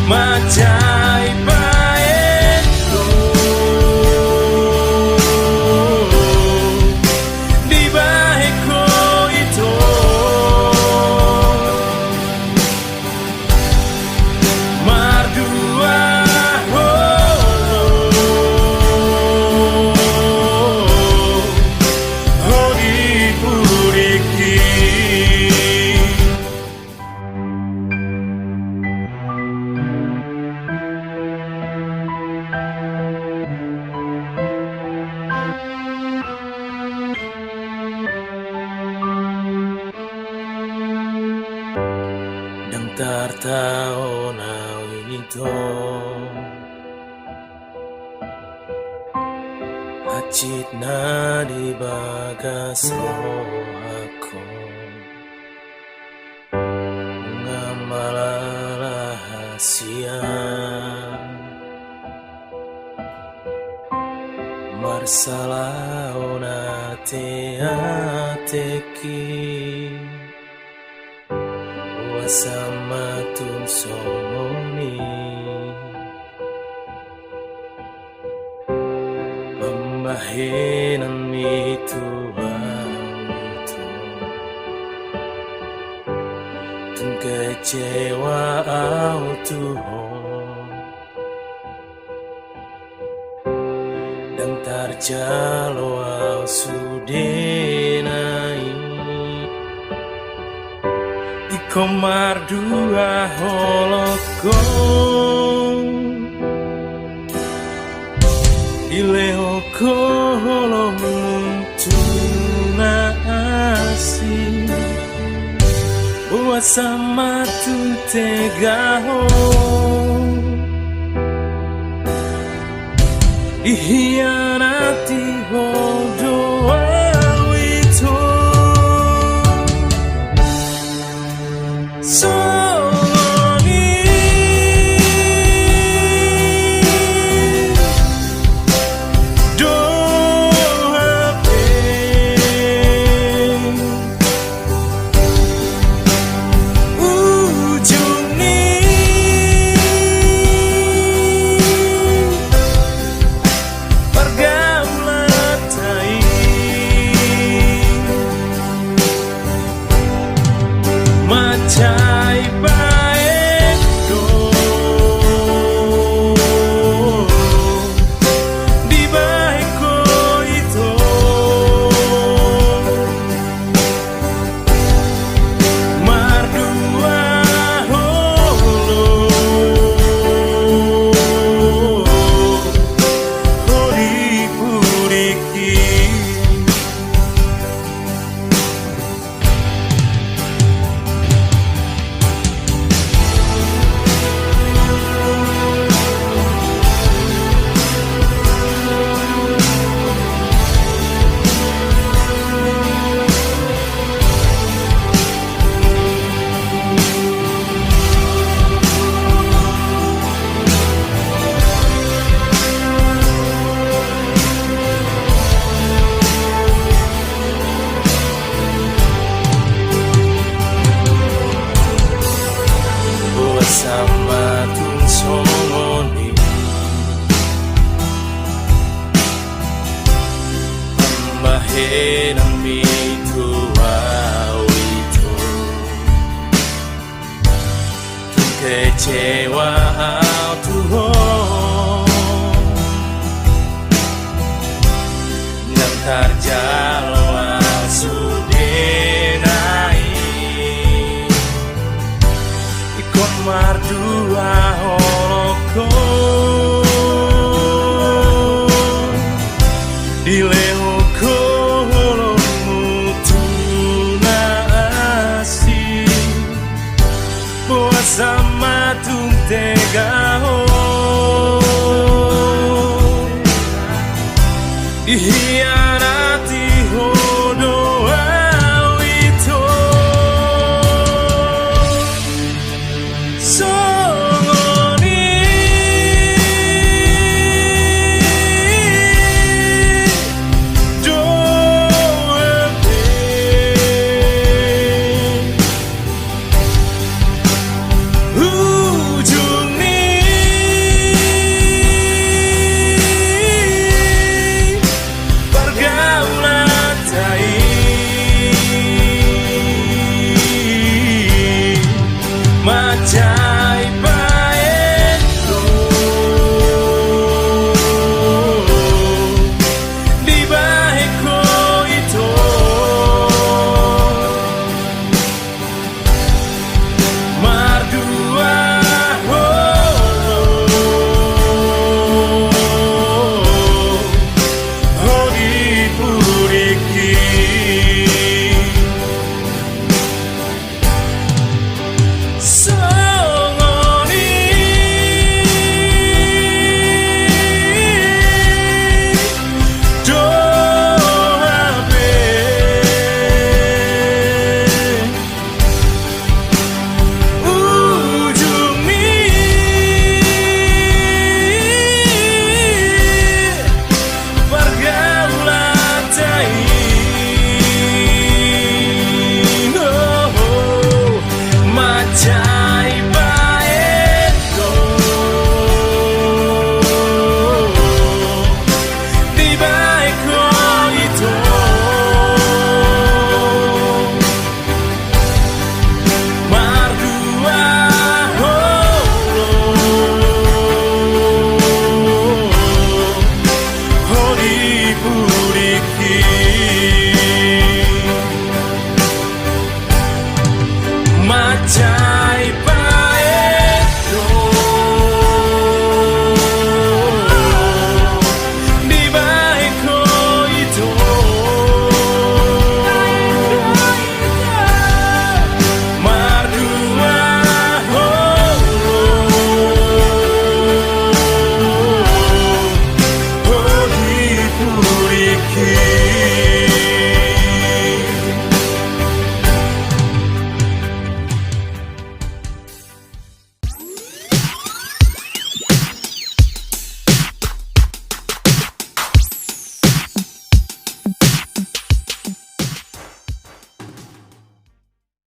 Macai baeku di baeku itu mardua hodi puriki. Dang tartao na winito hacit na di bagaso ako nga malalahasia marsalao na te-ateki sama tum somoni membahenan itu tum kecewa au Tuhan dan tarjalo au sudenai komar dua holokong ilehoko holong tuna asi buat sama tun tegaho dihianati doa Macai baeku di baeku itu mardua holo hodi puriki. Sama tun somoni membahenan mitu awito tun kecewa au Tuhan dan tarjalo au sudenai mardua holokong dilehoko holongmu tuna asi buat sama tum tegaho iya